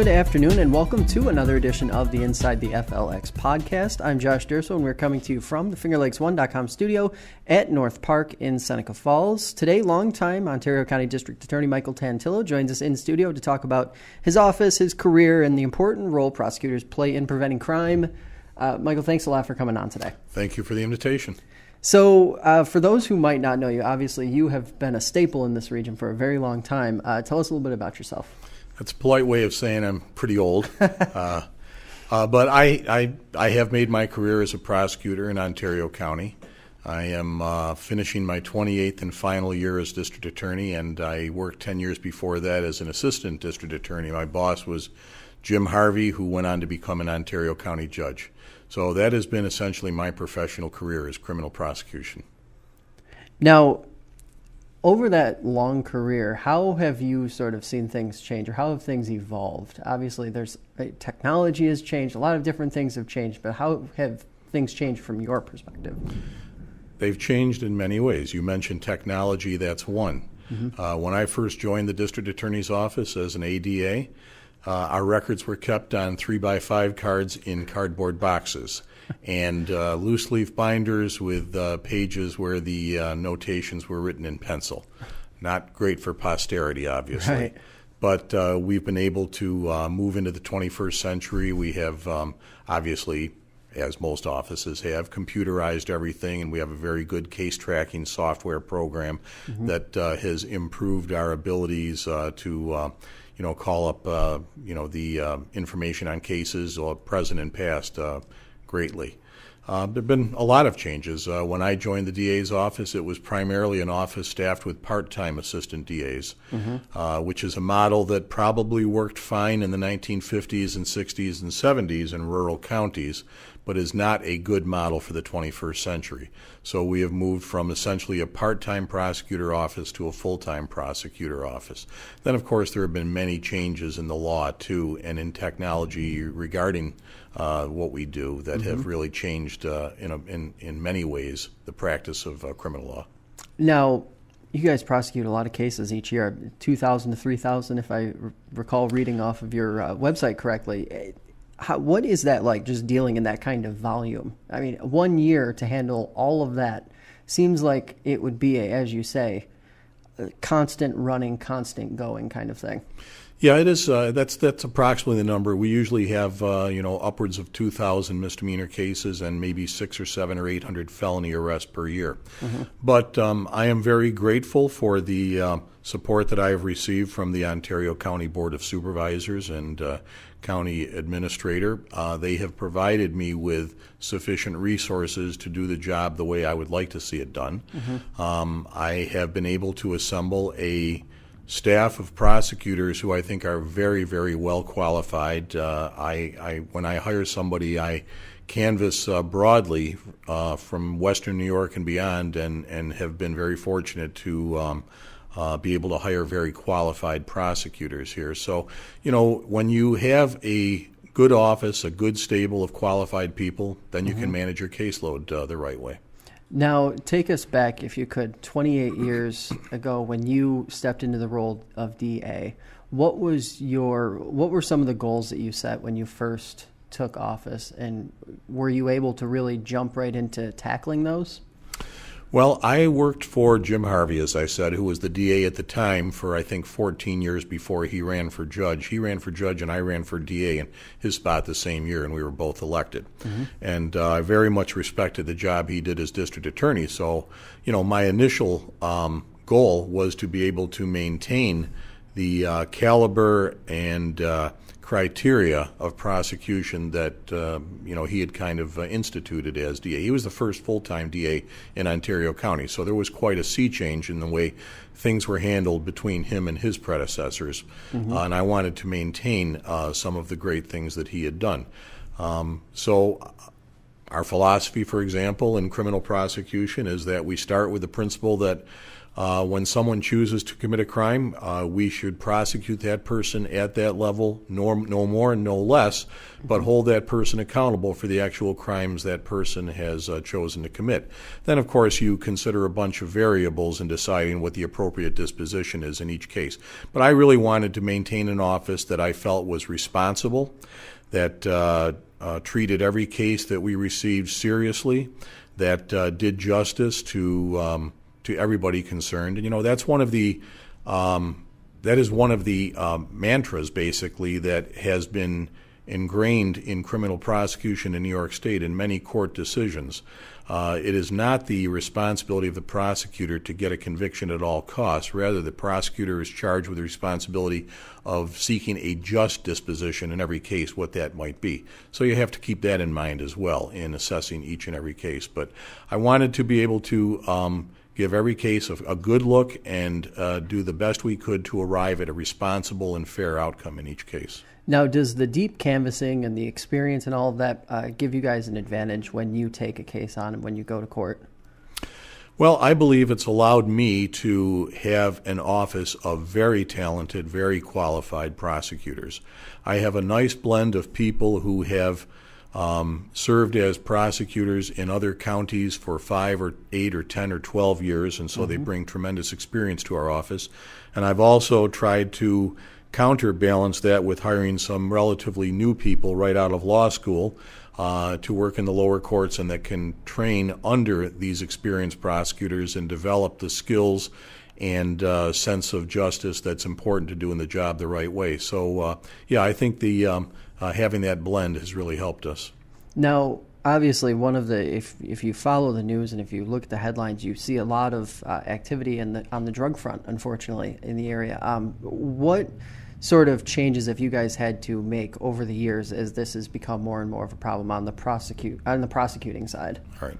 Good afternoon and welcome to another edition of the Inside the FLX podcast. I'm Josh Durso and we're coming to you from the FingerLakes1.com studio at North Park in Seneca Falls. Today, longtime Ontario County District Attorney Michael Tantillo joins us in studio to talk about his office, his career, and the important role prosecutors play in preventing crime. Michael, thanks a lot for coming on today. Thank you for the invitation. So for those who might not know you, obviously you have been a staple in this region for a very long time. Tell us a little bit about yourself. That's a polite way of saying I'm pretty old. But I have made my career as a prosecutor in Ontario County. I am finishing my 28th and final year as district attorney, and I worked 10 years before that as an assistant district attorney. My boss was Jim Harvey, who went on to become an Ontario County judge. So that has been essentially my professional career as criminal prosecution. Now, over that long career, how have you sort of seen things change, or how have things evolved? Obviously, technology has changed. A lot of different things have changed, but how have things changed from your perspective? They've changed in many ways. You mentioned technology. That's one. Mm-hmm. When I first joined the district attorney's office as an ADA, our records were kept on 3x5 cards in cardboard boxes and loose leaf binders with pages where the notations were written in pencil. Not great for posterity, obviously. Right. But we've been able to move into the 21st century. We have, obviously, as most offices have, computerized everything, and we have a very good case tracking software program that has improved our abilities to call up, the information on cases, present and past, greatly. There have been a lot of changes. When I joined the DA's office, it was primarily an office staffed with part-time assistant DAs, which is a model that probably worked fine in the 1950s and 60s and 70s in rural counties, but is not a good model for the 21st century. So we have moved from essentially a part-time prosecutor office to a full-time prosecutor office. Then, of course, there have been many changes in the law, too, and in technology regarding what we do that have really changed in many ways the practice of criminal law. Now, you guys prosecute a lot of cases each year, 2,000 to 3,000, if I recall reading off of your website correctly. What is that like, just dealing in that kind of volume? I mean, 1 year to handle all of that seems like it would be, as you say, a constant running, constant going kind of thing. Yeah, it is. That's approximately the number. We usually have upwards of 2,000 misdemeanor cases and maybe 600 or 700 or 800 felony arrests per year. But I am very grateful for the support that I have received from the Ontario County Board of Supervisors and County Administrator. They have provided me with sufficient resources to do the job the way I would like to see it done. I have been able to assemble a staff of prosecutors who I think are very, very well qualified. When I hire somebody, I canvass broadly from Western New York and beyond, and have been very fortunate to be able to hire very qualified prosecutors here. So, when you have a good office, a good stable of qualified people, then you can manage your caseload the right way. Now, take us back, if you could, 28 years ago when you stepped into the role of DA. What were some of the goals that you set when you first took office, and were you able to really jump right into tackling those? Well, I worked for Jim Harvey, as I said, who was the DA at the time for, I think, 14 years before he ran for judge. He ran for judge and I ran for DA in his spot the same year, and we were both elected. And I very much respected the job he did as district attorney. So, my initial goal was to be able to maintain the caliber and criteria of prosecution that he had kind of instituted as DA. He was the first full-time DA in Ontario County, so there was quite a sea change in the way things were handled between him and his predecessors, and I wanted to maintain some of the great things that he had done. So Our philosophy, for example, in criminal prosecution is that we start with the principle that when someone chooses to commit a crime, we should prosecute that person at that level, no more and no less, but hold that person accountable for the actual crimes that person has chosen to commit. Then, of course, you consider a bunch of variables in deciding what the appropriate disposition is in each case. But I really wanted to maintain an office that I felt was responsible, that treated every case that we received seriously, that did justice to everybody concerned. And that's one of the mantras basically that has been ingrained in criminal prosecution in New York State in many court decisions. It is not the responsibility of the prosecutor to get a conviction at all costs. Rather, the prosecutor is charged with the responsibility of seeking a just disposition in every case, what that might be. So you have to keep that in mind as well in assessing each and every case. But I wanted to be able to give every case a good look and do the best we could to arrive at a responsible and fair outcome in each case. Now, does the deep canvassing and the experience and all of that give you guys an advantage when you take a case on and when you go to court? Well, I believe it's allowed me to have an office of very talented, very qualified prosecutors. I have a nice blend of people who have served as prosecutors in other counties for 5 or 8 or 10 or 12 years, and so they bring tremendous experience to our office. And I've also tried to counterbalance that with hiring some relatively new people right out of law school to work in the lower courts and that can train under these experienced prosecutors and develop the skills and sense of justice that's important to doing the job the right way. So, I think the having that blend has really helped us. Now, obviously, one of the if you follow the news and if you look at the headlines, you see a lot of activity on the drug front, unfortunately, in the area. What sort of changes have you guys had to make over the years as this has become more and more of a problem on the prosecuting side? All right.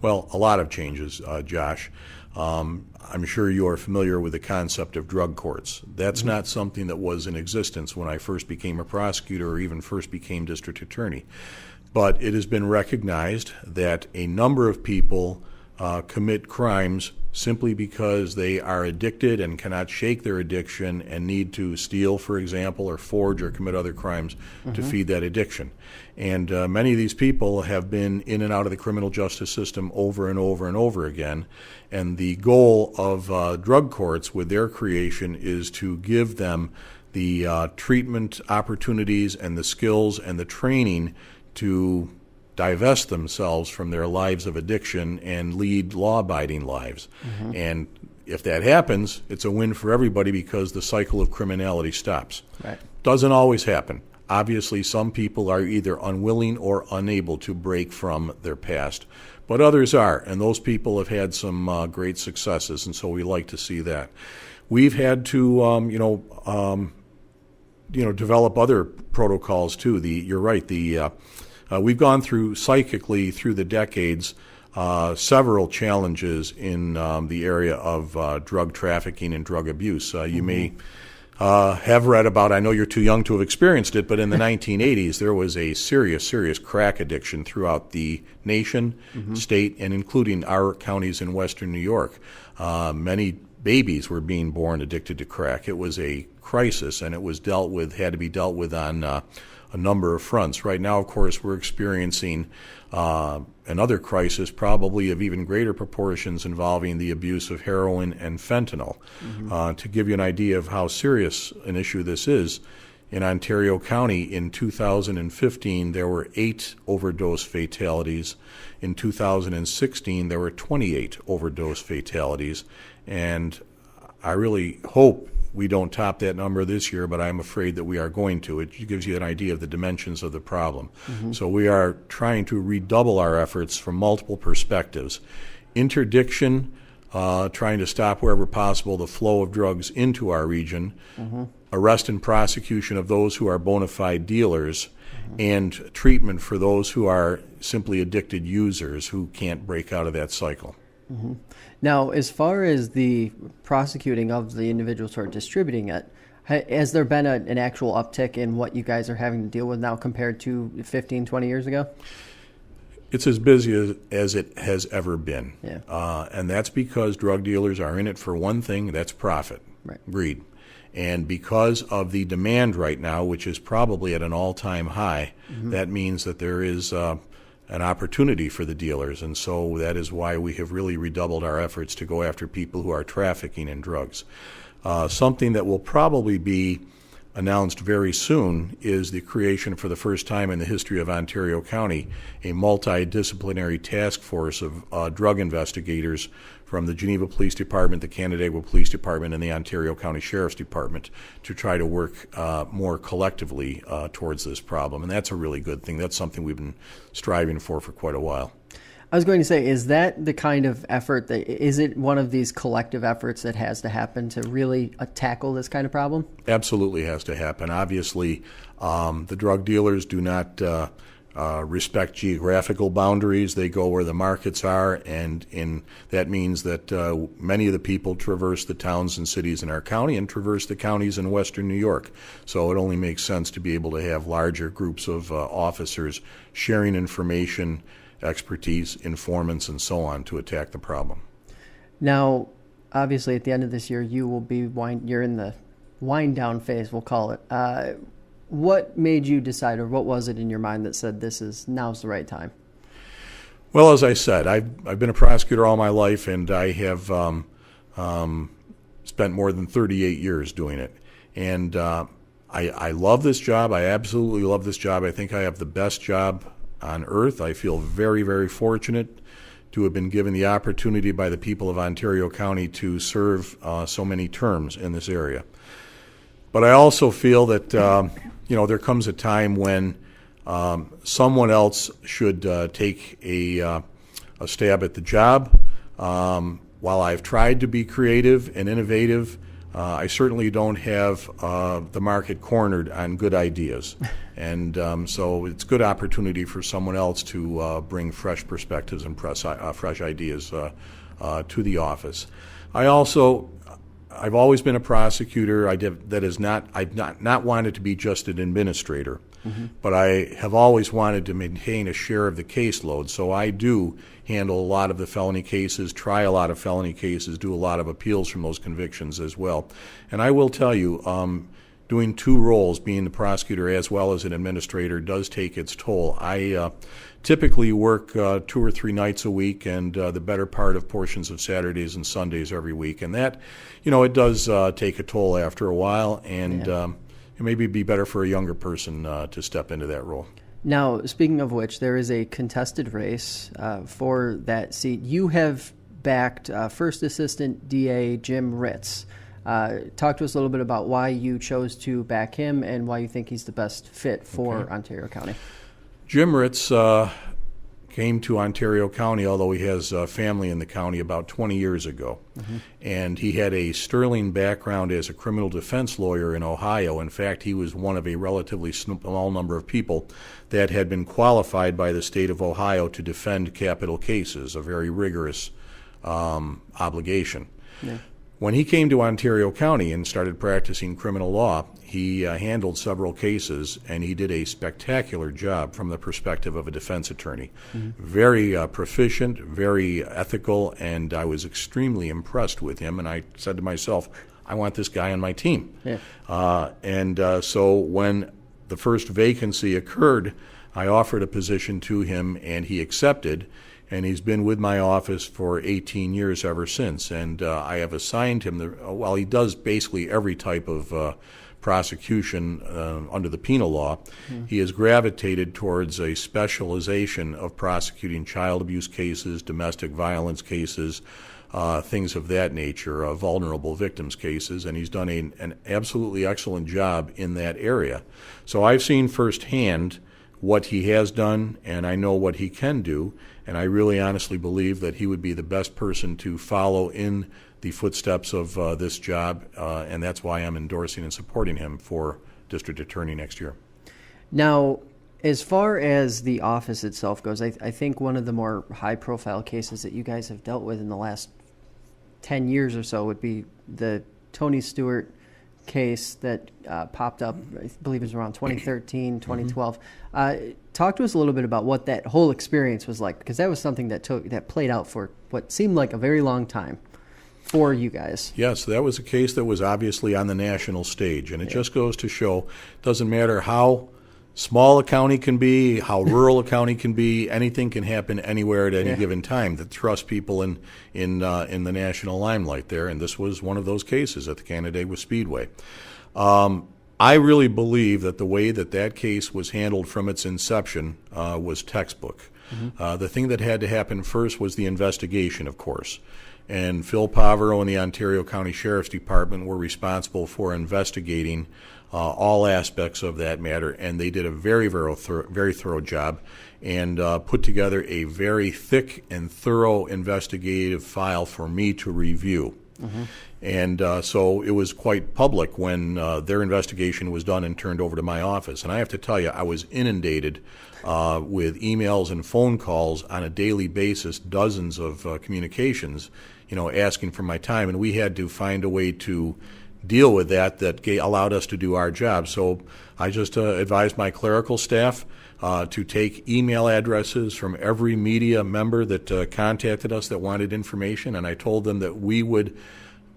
Well, a lot of changes, Josh. I'm sure you are familiar with the concept of drug courts. That's not something that was in existence when I first became a prosecutor or even first became district attorney. But it has been recognized that a number of people commit crimes simply because they are addicted and cannot shake their addiction and need to steal, for example, or forge or commit other crimes to feed that addiction. And many of these people have been in and out of the criminal justice system over and over and over again. And the goal of drug courts with their creation is to give them the treatment opportunities and the skills and the training to divest themselves from their lives of addiction and lead law-abiding lives. And if that happens, it's a win for everybody because the cycle of criminality stops. Right. Doesn't always happen. Obviously, some people are either unwilling or unable to break from their past, but others are, and those people have had some great successes, and so we like to see that. We've had to, develop other protocols too. You're right. We've gone through psychically through the decades several challenges in the area of drug trafficking and drug abuse. You may have read about, I know you're too young to have experienced it, but in the 1980s there was a serious crack addiction throughout the nation, state, and including our counties in western New York. Many babies were being born addicted to crack. It was a crisis, and it was had to be dealt with on a number of fronts. Right now, of course, we're experiencing another crisis, probably of even greater proportions, involving the abuse of heroin and fentanyl. To give you an idea of how serious an issue this is, in Ontario County in 2015, there were 8 overdose fatalities. In 2016, there were 28 overdose fatalities. And I really hope we don't top that number this year, but I'm afraid that we are going to. It gives you an idea of the dimensions of the problem. So we are trying to redouble our efforts from multiple perspectives. Interdiction, trying to stop wherever possible the flow of drugs into our region, arrest and prosecution of those who are bona fide dealers, and treatment for those who are simply addicted users who can't break out of that cycle. Now, as far as the prosecuting of the individuals who are distributing it, has there been an actual uptick in what you guys are having to deal with now compared to 15, 20 years ago? It's as busy as it has ever been. Yeah. And that's because drug dealers are in it for one thing, that's profit, Right. greed. And because of the demand right now, which is probably at an all-time high, that means that there is an opportunity for the dealers. And so that is why we have really redoubled our efforts to go after people who are trafficking in drugs. Something that will probably be announced very soon is the creation, for the first time in the history of Ontario County, a multidisciplinary task force of drug investigators from the Geneva Police Department, the Canandaigua Police Department, and the Ontario County Sheriff's Department to try to work more collectively towards this problem. And that's a really good thing. That's something we've been striving for quite a while. I was going to say, is that the kind of effort is it one of these collective efforts that has to happen to really tackle this kind of problem? Absolutely has to happen. Obviously, the drug dealers do not respect geographical boundaries. They go where the markets are, and that means that many of the people traverse the towns and cities in our county and traverse the counties in western New York. So it only makes sense to be able to have larger groups of officers sharing information, expertise, informants, and so on to attack the problem. Now, obviously, at the end of this year, you will be you're in the wind down phase, we'll call it. What made you decide, or what was it in your mind that said now's the right time? Well, as I said, I've been a prosecutor all my life, and I have spent more than 38 years doing it. And I love this job. I absolutely love this job. I think I have the best job on earth. I feel very, very fortunate to have been given the opportunity by the people of Ontario County to serve so many terms in this area. But I also feel that there comes a time when someone else should take a stab at the job. While I've tried to be creative and innovative, I certainly don't have the market cornered on good ideas. And so it's a good opportunity for someone else to bring fresh perspectives and fresh ideas to the office. I've always been a prosecutor. I've not wanted to be just an administrator, but I have always wanted to maintain a share of the caseload. So I do handle a lot of the felony cases, try a lot of felony cases, do a lot of appeals from those convictions as well. And I will tell you, doing two roles, being the prosecutor as well as an administrator, does take its toll. I typically work 2 or 3 nights a week, and the better part of portions of Saturdays and Sundays every week. And that, it does take a toll after a while, and it may be better for a younger person to step into that role. Now, speaking of which, there is a contested race for that seat. You have backed First Assistant DA Jim Ritz. Talk to us a little bit about why you chose to back him and why you think he's the best fit for Ontario County. Jim Ritz came to Ontario County, although he has family in the county, about 20 years ago. And he had a sterling background as a criminal defense lawyer in Ohio. In fact, he was one of a relatively small number of people that had been qualified by the state of Ohio to defend capital cases, a very rigorous obligation. Yeah. When he came to Ontario County and started practicing criminal law, he handled several cases, and he did a spectacular job from the perspective of a defense attorney. Very proficient, very ethical, and I was extremely impressed with him, and I said to myself, I want this guy on my team. Yeah. So when the first vacancy occurred, I offered a position to him, and he accepted. And he's been with my office for 18 years ever since. And I have assigned him, while he does basically every type of prosecution under the penal law, he has gravitated towards a specialization of prosecuting child abuse cases, domestic violence cases, things of that nature, vulnerable victims cases. And he's done an absolutely excellent job in that area. So I've seen firsthand what he has done, and I know what he can do, and I really honestly believe that he would be the best person to follow in the footsteps of this job, and that's why I'm endorsing and supporting him for district attorney next year. Now, as far as the office itself goes, I think one of the more high-profile cases that you guys have dealt with in the last 10 years or so would be the Tony Stewart case that popped up, I believe it was around 2013, 2012. Talk to us a little bit about what that whole experience was like, because that was something that played out for what seemed like a very long time for you guys. Yes, that was a case that was obviously on the national stage, and it just goes to show it doesn't matter how small a county can be, how rural a county can be, anything can happen anywhere at any given time that thrusts people in the national limelight there, and this was one of those cases at the Canandaigua Speedway. I really believe that the way that case was handled from its inception was textbook. The thing that had to happen first was the investigation, of course. And Phil Poverow and the Ontario County Sheriff's Department were responsible for investigating all aspects of that matter, and they did a very thorough job and put together a very thick and thorough investigative file for me to review. And so it was quite public when their investigation was done and turned over to my office. And I have to tell you, I was inundated with emails and phone calls on a daily basis, dozens of communications, asking for my time. And we had to find a way to deal with that allowed us to do our job. So I just advised my clerical staff to take email addresses from every media member that contacted us that wanted information, and I told them that we would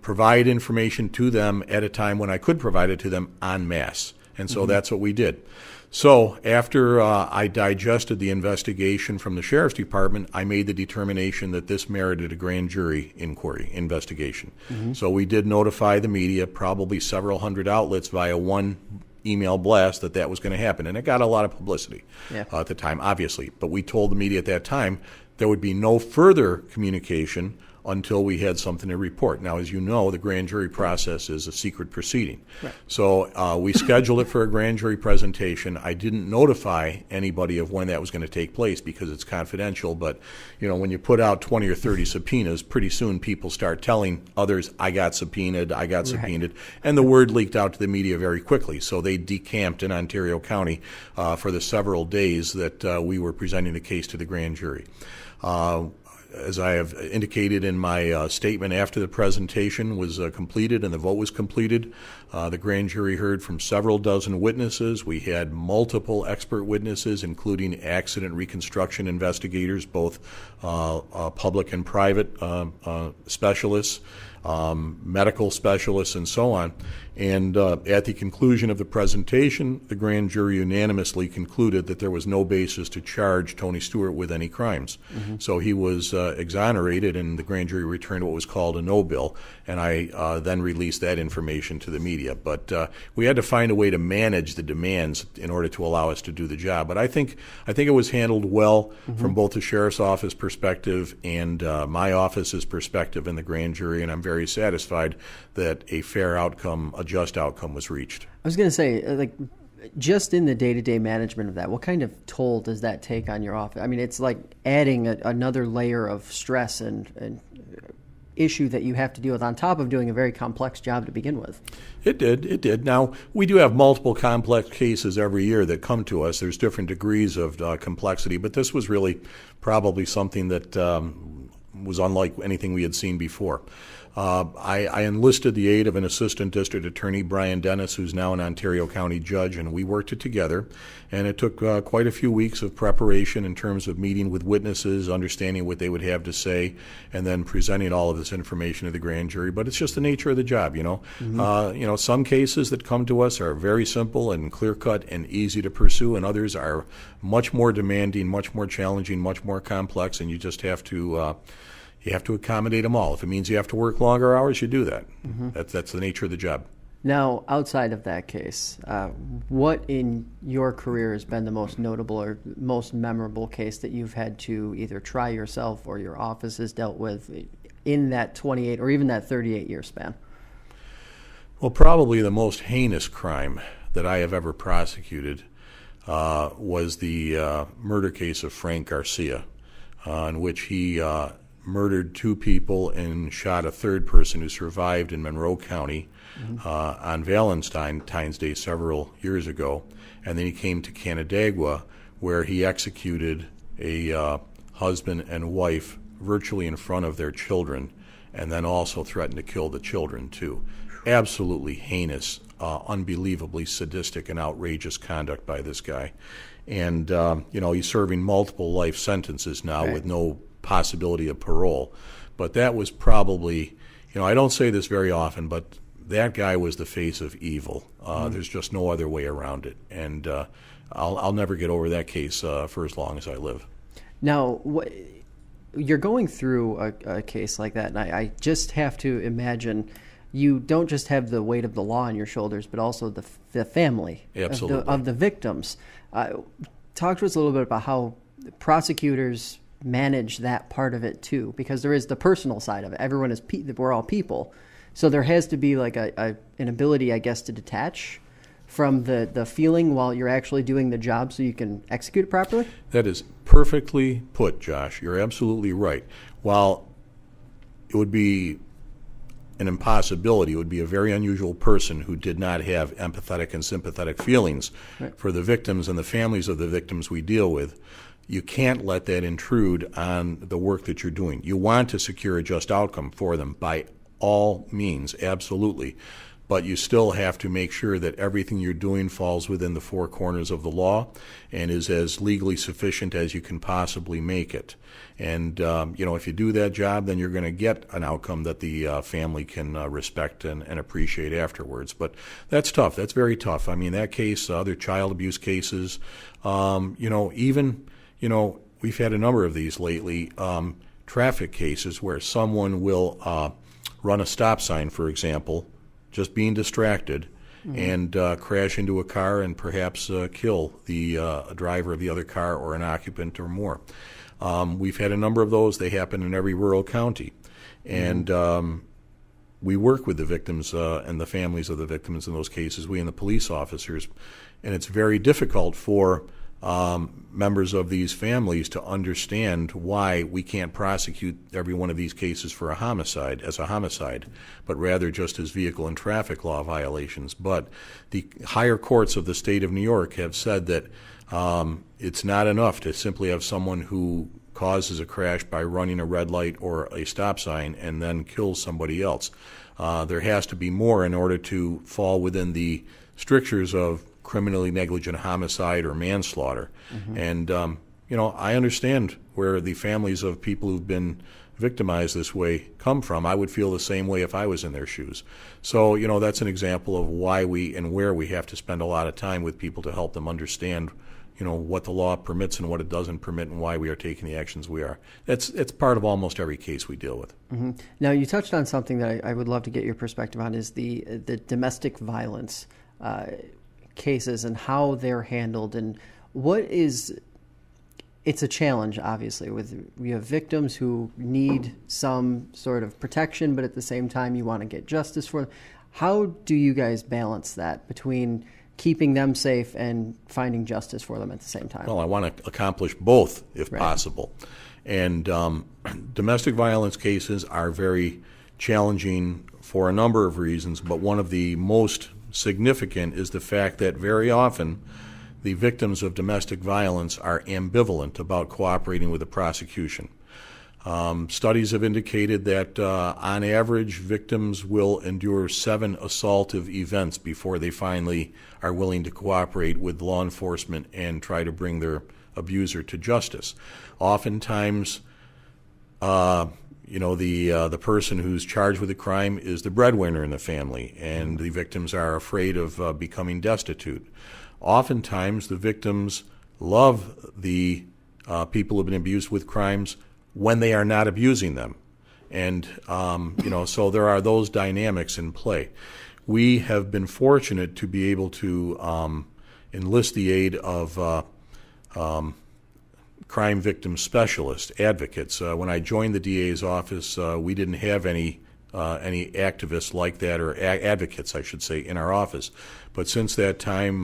provide information to them at a time when I could provide it to them en masse. And so that's what we did. So after I digested the investigation from the Sheriff's Department, I made the determination that this merited a grand jury investigation. So we did notify the media, probably several hundred outlets via one email blast, that was going to happen. And it got a lot of publicity at the time, obviously. But we told the media at that time there would be no further communication until we had something to report. Now, as you know, the grand jury process is a secret proceeding. Right. So we scheduled it for a grand jury presentation. I didn't notify anybody of when that was going to take place because it's confidential, but when you put out 20 or 30 subpoenas, pretty soon people start telling others, I got subpoenaed, and the word leaked out to the media very quickly. So they decamped in Ontario County for the several days that we were presenting the case to the grand jury. As I have indicated in my statement after the presentation was completed and the vote was completed, the grand jury heard from several dozen witnesses. We had multiple expert witnesses, including accident reconstruction investigators, both public and private specialists, medical specialists, and so on. And at the conclusion of the presentation, the grand jury unanimously concluded that there was no basis to charge Tony Stewart with any crimes. So he was exonerated, and the grand jury returned what was called a no bill, and I then released that information to the media. But we had to find a way to manage the demands in order to allow us to do the job. But I think it was handled well from both the sheriff's office perspective and my office's perspective in the grand jury, and I'm very satisfied that a fair outcome, a just outcome, was reached. I was going to say, just in the day-to-day management of that, what kind of toll does that take on your office? I mean, it's like adding another layer of stress and issue that you have to deal with on top of doing a very complex job to begin with. It did. Now, we do have multiple complex cases every year that come to us. There's different degrees of complexity, but this was really probably something that was unlike anything we had seen before. I enlisted the aid of an assistant district attorney, Brian Dennis, who's now an Ontario County judge, and we worked it together. And it took quite a few weeks of preparation in terms of meeting with witnesses, understanding what they would have to say, and then presenting all of this information to the grand jury. But it's just the nature of the job, some cases that come to us are very simple and clear-cut and easy to pursue, and others are much more demanding, much more challenging, much more complex, and you just have to accommodate them all. If it means you have to work longer hours, you do that. That's the nature of the job. Now, outside of that case, what in your career has been the most notable or most memorable case that you've had to either try yourself or your office has dealt with in that 28 or even that 38-year span? Well, probably the most heinous crime that I have ever prosecuted was the murder case of Frank Garcia, in which he murdered two people and shot a third person who survived in Monroe County on Valentine's Day several years ago. And then he came to Canandaigua, where he executed a husband and wife virtually in front of their children, and then also threatened to kill the children too. absolutely heinous, unbelievably sadistic and outrageous conduct by this guy. And, he's serving multiple life sentences now Right. with no possibility of parole. But that was probably, I don't say this very often, but that guy was the face of evil. There's just no other way around it. And I'll never get over that case for as long as I live. Now, you're going through a case like that, and I just have to imagine you don't just have the weight of the law on your shoulders, but also the family of the victims. Talk to us a little bit about how prosecutors manage that part of it too, because there is the personal side of it. Everyone is we're all people, so there has to be like an ability, I guess, to detach from the feeling while you're actually doing the job, so you can execute it properly. That is perfectly put, Josh. You're absolutely right. While it would be an impossibility, it would be a very unusual person who did not have empathetic and sympathetic feelings Right. for the victims and the families of the victims we deal with. You can't let that intrude on the work that you're doing. You want to secure a just outcome for them by all means, absolutely. But you still have to make sure that everything you're doing falls within the four corners of the law and is as legally sufficient as you can possibly make it. And, if you do that job, then you're going to get an outcome that the family can respect and appreciate afterwards. But that's tough. That's very tough. I mean, that case, other child abuse cases, we've had a number of these lately, traffic cases where someone will run a stop sign, for example, just being distracted, and crash into a car and perhaps kill the driver of the other car or an occupant or more. We've had a number of those. They happen in every rural county. And we work with the victims and the families of the victims in those cases, we and the police officers. And it's very difficult for members of these families to understand why we can't prosecute every one of these cases for a homicide, but rather just as vehicle and traffic law violations. But the higher courts of the state of New York have said that it's not enough to simply have someone who causes a crash by running a red light or a stop sign and then kills somebody else. There has to be more in order to fall within the strictures of criminally negligent homicide or manslaughter. And, I understand where the families of people who've been victimized this way come from. I would feel the same way if I was in their shoes. So, that's an example of why we and where we have to spend a lot of time with people to help them understand, what the law permits and what it doesn't permit and why we are taking the actions we are. It's part of almost every case we deal with. Now, you touched on something that I would love to get your perspective on, is the domestic violence cases and how they're handled, and it's a challenge, obviously. We have victims who need some sort of protection, but at the same time you want to get justice for them. How do you guys balance that between keeping them safe and finding justice for them at the same time? Well, I want to accomplish both if possible. And domestic violence cases are very challenging for a number of reasons, but one of the most significant is the fact that very often the victims of domestic violence are ambivalent about cooperating with the prosecution. Studies have indicated that on average victims will endure 7 assaultive events before they finally are willing to cooperate with law enforcement and try to bring their abuser to justice. Oftentimes, the person who's charged with a crime is the breadwinner in the family, and the victims are afraid of becoming destitute. Oftentimes, the victims love the people who have been abused with crimes when they are not abusing them. And, so there are those dynamics in play. We have been fortunate to be able to enlist the aid of crime victim specialists, advocates. When I joined the DA's office, we didn't have any activists like that, or advocates, I should say, in our office. But since that time,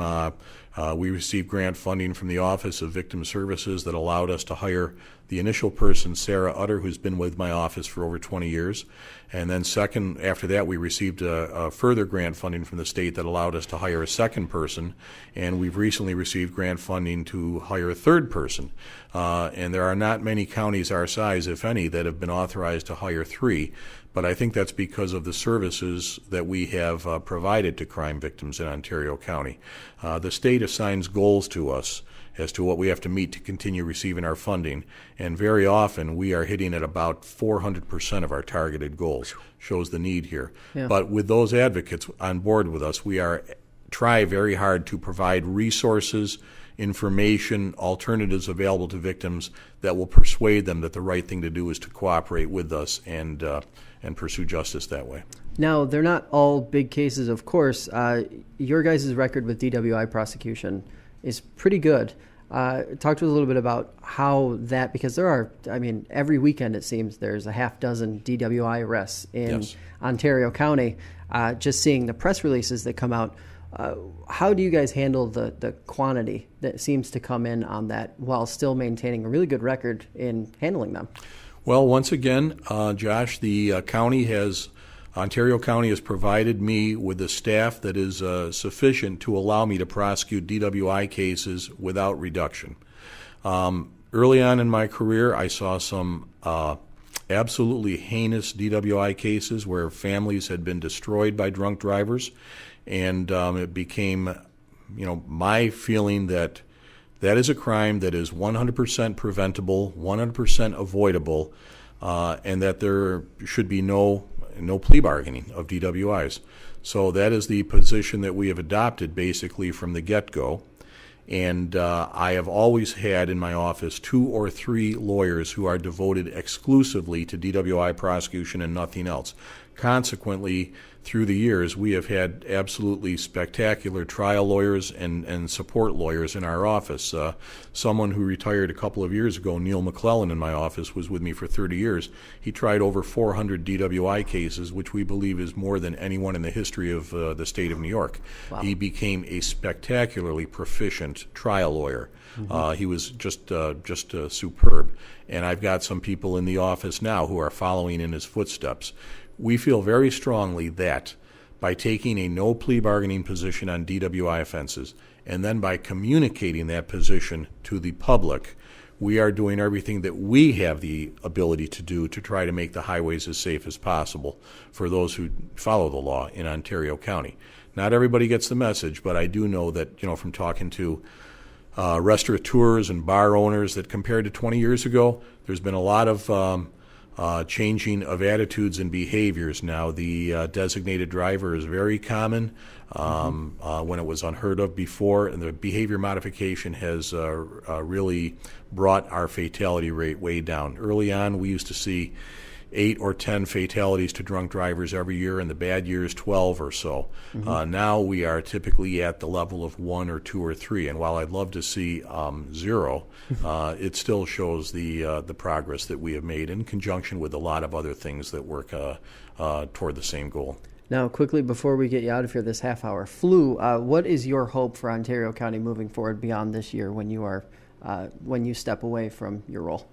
we received grant funding from the Office of Victim Services that allowed us to hire the initial person, Sarah Utter, who's been with my office for over 20 years. And then second, after that, we received a further grant funding from the state that allowed us to hire a second person. And we've recently received grant funding to hire a third person. And there are not many counties our size, if any, that have been authorized to hire 3. But I think that's because of the services that we have provided to crime victims in Ontario County. The state assigns goals to us as to what we have to meet to continue receiving our funding, and very often we are hitting at about 400% of our targeted goals. Shows the need here. Yeah. But with those advocates on board with us, we try very hard to provide resources, information, alternatives available to victims that will persuade them that the right thing to do is to cooperate with us and pursue justice that way. Now, they're not all big cases, of course. Your guys' record with DWI prosecution is pretty good. Talk to us a little bit about how that, because there are, every weekend it seems there's a half dozen DWI arrests in Ontario County. Just seeing the press releases that come out, how do you guys handle the quantity that seems to come in on that while still maintaining a really good record in handling them? Well, once again, Josh, the Ontario County has provided me with the staff that is sufficient to allow me to prosecute DWI cases without reduction. Early on in my career, I saw some absolutely heinous DWI cases where families had been destroyed by drunk drivers, and it became, my feeling that is a crime that is 100% preventable, 100% avoidable, and that there should be no plea bargaining of DWIs. So that is the position that we have adopted basically from the get-go. And I have always had in my office 2 or 3 lawyers who are devoted exclusively to DWI prosecution and nothing else. Consequently, through the years, we have had absolutely spectacular trial lawyers and support lawyers in our office. Someone who retired a couple of years ago, Neil McClellan, in my office, was with me for 30 years. He tried over 400 DWI cases, which we believe is more than anyone in the history of the state of New York. Wow. He became a spectacularly proficient trial lawyer. Mm-hmm. He was just superb. And I've got some people in the office now who are following in his footsteps. We feel very strongly that by taking a no plea bargaining position on DWI offenses and then by communicating that position to the public, we are doing everything that we have the ability to do to try to make the highways as safe as possible for those who follow the law in Ontario County. Not everybody gets the message, but I do know that, from talking to restaurateurs and bar owners, that compared to 20 years ago, there's been a lot of changing of attitudes and behaviors now. The designated driver is very common when it was unheard of before, and the behavior modification has really brought our fatality rate way down. Early on, we used to see 8 or 10 fatalities to drunk drivers every year, in the bad years 12 or so. Mm-hmm. Now we are typically at the level of 1 or 2 or 3, and while I'd love to see 0, it still shows the progress that we have made in conjunction with a lot of other things that work toward the same goal. Now, quickly before we get you out of here this half hour, Flew, what is your hope for Ontario County moving forward beyond this year when you step away from your role?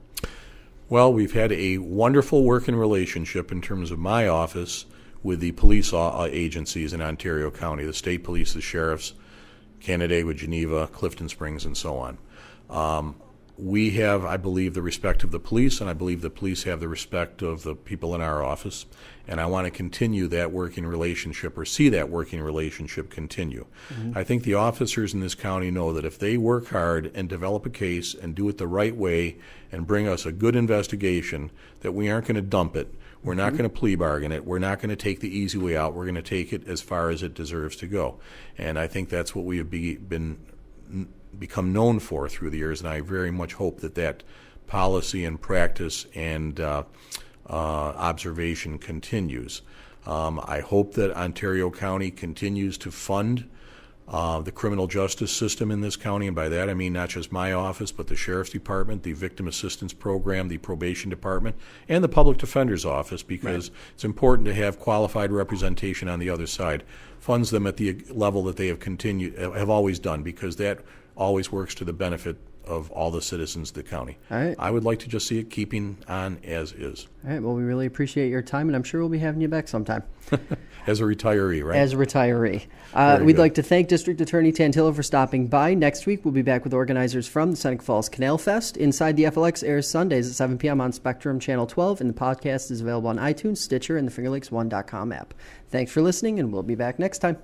Well, we've had a wonderful working relationship in terms of my office with the police agencies in Ontario County, the state police, the sheriffs, Canandaigua, Geneva, Clifton Springs, and so on. We have, I believe, the respect of the police, and I believe the police have the respect of the people in our office, and I want to continue that working relationship, or see that working relationship continue. Mm-hmm. I think the officers in this county know that if they work hard and develop a case and do it the right way and bring us a good investigation, that we aren't going to dump it. We're not going to plea bargain it. We're not going to take the easy way out. We're going to take it as far as it deserves to go. And I think that's what we have become known for through the years, and I very much hope that policy and practice and observation continues. I hope that Ontario County continues to fund the criminal justice system in this county, and by that I mean not just my office, but the Sheriff's Department, the Victim Assistance Program, the Probation Department, and the Public Defender's Office, because it's important to have qualified representation on the other side. Funds them at the level that they have always done, because that always works to the benefit of all the citizens of the county. All right. I would like to just see it keeping on as is. All right. Well, we really appreciate your time, and I'm sure we'll be having you back sometime. As a retiree, right? As a retiree. We'd like to thank District Attorney Tantillo for stopping by. Next week, we'll be back with organizers from the Seneca Falls Canal Fest. Inside the FLX airs Sundays at 7 p.m. on Spectrum Channel 12, and the podcast is available on iTunes, Stitcher, and the FingerLakes1.com app. Thanks for listening, and we'll be back next time.